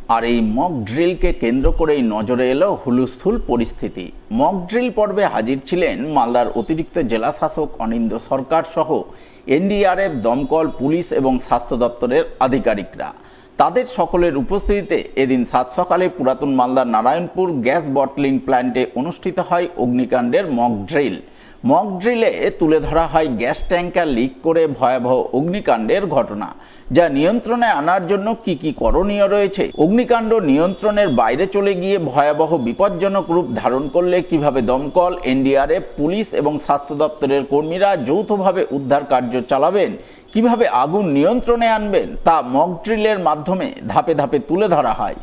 আর এই মক ড্রিলকে কেন্দ্র করেই নজরে এলো হুলস্থুল পরিস্থিতি। মক ড্রিল পর্বে হাজির ছিলেন মালদার অতিরিক্ত জেলা শাসক অনিন্দ্য সরকার সহ এনডিআরএফ, দমকল, পুলিশ এবং স্বাস্থ্য দপ্তরের আধিকারিকরা। তাদের সকলের উপস্থিতিতে এদিন সাত সকালে পুরাতন মালদার নারায়ণপুর গ্যাস বটলিং প্ল্যান্টে অনুষ্ঠিত হয় অগ্নিকাণ্ডের মক ড্রিল। মক ড্রিলে তুলে ধরা হয় গ্যাস ট্যাঙ্কার লিক করে ভয়াবহ অগ্নিকাণ্ডের ঘটনা, যা নিয়ন্ত্রণে আনার জন্য কি কি করণীয় রয়েছে, অগ্নিকাণ্ড নিয়ন্ত্রণের বাইরে চলে গিয়ে ভয়াবহ বিপজ্জনক রূপ ধারণ করলে কিভাবে দমকল, এনডিআরএফ, পুলিশ এবং স্বাস্থ্য দপ্তরের কর্মীরা যৌথভাবে উদ্ধার কার্য চালাবেন, কিভাবে আগুন নিয়ন্ত্রণে আনবেন, তা মক ড্রিলের মাধ্যমে ধাপে ধাপে তুলে ধরা হয়।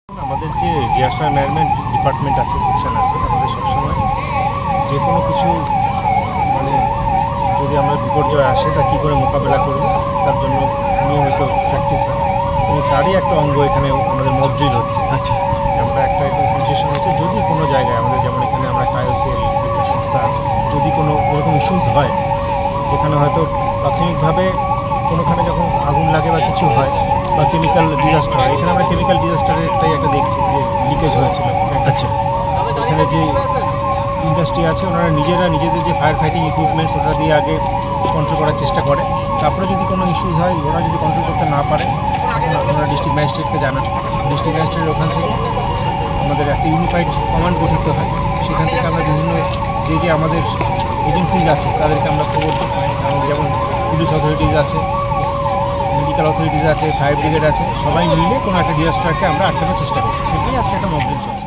আমাদের যে ডিজাস্টার ম্যানেজমেন্ট ডিপার্টমেন্ট আছে, সেকশন আছে, আমাদের সবসময় যে কোনো কিছু যদি আমরা বিপর্যয় আসে তা কী করে মোকাবেলা করব তার জন্য নিয়মিত প্র্যাকটিস হয় এবং তারই একটা অঙ্গ এখানে আমাদের মক ড্রিল হচ্ছে। আচ্ছা, আমরা একটা সিচুয়েশন হচ্ছে, যদি কোনো জায়গায় আমাদের যেমন এখানে আমরা কায়োসিএল একটা সংস্থা আছে, যদি কোনো এরকম ইস্যুস হয় যেখানে হয়তো প্রাথমিকভাবে কোনোখানে যখন আগুন লাগে বা কিছু হয় বা কেমিক্যাল ডিজাস্টার হয়, এখানে আমরা কেমিক্যাল ডিজাস্টারের একটাই একটা দেখছি যে লিকেজ হয়েছিল। আচ্ছা, এখানে যে ইন্ডাস্ট্রি আছে ওনারা নিজেদের যে ফায়ার ফাইটিং ইকুইপমেন্টস ওটা দিয়ে আগে কন্ট্রোল করার চেষ্টা করে, তারপরে যদি কোনো ইস্যুস হয় ওরা যদি কন্ট্রোল করতে না পারে ওনারা ডিস্ট্রিক্ট ম্যাজিস্ট্রেটকে জানান। ডিস্ট্রিক্ট ম্যাজিস্ট্রেটের ওখান থেকে আমাদের একটা ইউনিফাইড কমান্ড গঠিত হয়, সেখান থেকে আমরা বিভিন্ন যে আমাদের এজেন্সিজ আছে তাদেরকে আমরা খবর দিই। যেমন পুলিশ অথরিটিজ আছে, মেডিকেল অথরিটিজ আছে, ফায়ার ব্রিগেড আছে, সবাই মিলে কোনো একটা ডিজাস্টারকে আমরা আটকানোর চেষ্টা করি। সেটাই আজকে একটা মক ড্রিল চলছে।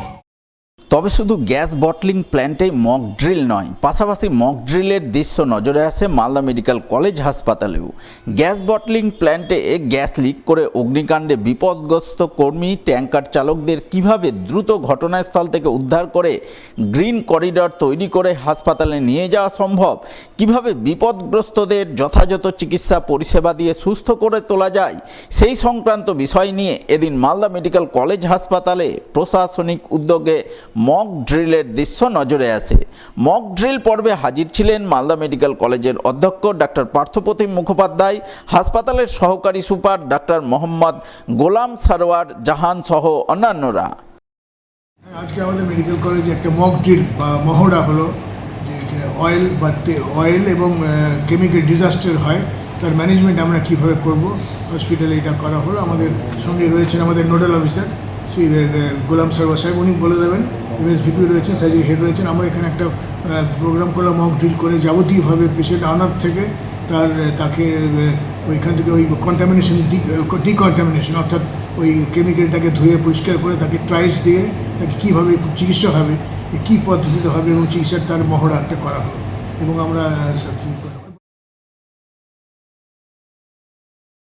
তবে শুধু গ্যাস বটলিং প্ল্যান্টেই মক ড্রিল নয়, পাশাপাশি মক ড্রিলের দৃশ্য নজরে আসে মালদা মেডিকেল কলেজ হাসপাতালেও। গ্যাস বটলিং প্ল্যান্টে গ্যাস লিক করে অগ্নিকাণ্ডে বিপদগ্রস্ত কর্মী, ট্যাঙ্কার চালকদের কিভাবে দ্রুত ঘটনাস্থল থেকে উদ্ধার করে গ্রিন করিডর তৈরি করে হাসপাতালে নিয়ে যাওয়া সম্ভব, কিভাবে বিপদগ্রস্তদের যথাযথ চিকিৎসা পরিষেবা দিয়ে সুস্থ করে তোলা যায়, সেই সংক্রান্ত বিষয় নিয়ে এদিন মালদা মেডিকেল কলেজ হাসপাতালে প্রশাসনিক উদ্যোগে মক ড্রিলের দৃশ্য নজরে আসে। মক ড্রিল পর্বে হাজির ছিলেন মালদা মেডিকেল কলেজের অধ্যক্ষ ডাক্তার পার্থপ্রতিম মুখোপাধ্যায়, হাসপাতালের সহকারী সুপার ডাক্তার মোহাম্মদ গোলাম সারোয়ার জাহান সহ অন্যান্যরা। আজকে আমাদের মেডিকেল কলেজে একটা মক ড্রিল বা মহড়া হলো, যে অয়েল এবং কেমিক্যাল ডিজাস্টার হয় তার ম্যানেজমেন্ট আমরা কীভাবে করব, হসপিটালে এটা করা হলো। আমাদের সঙ্গে রয়েছেন আমাদের নোডাল অফিসার শ্রী গোলাম সারোয়ার সাহেব, উনি বলে দেবেন। এমএসভিপি রয়েছেন, সার্জারি হেড রয়েছেন। আমরা এখানে একটা প্রোগ্রাম করলাম মক ড্রিল করে, যাবতীয়ভাবে পেশেন্ট আনার থেকে তাকে ওইখান থেকে ওই কন্টামিনেশন ডিকন্টামিনেশন অর্থাৎ ওই কেমিক্যালটাকে ধুয়ে পরিষ্কার করে তাকে ট্রাইস দিয়ে তাকে কীভাবে চিকিৎসা হবে, কী পদ্ধতিতে হবে এবং চিকিৎসার তার মহড়া একটা করা হলো এবং আমরা সাকসেস করতে পারি।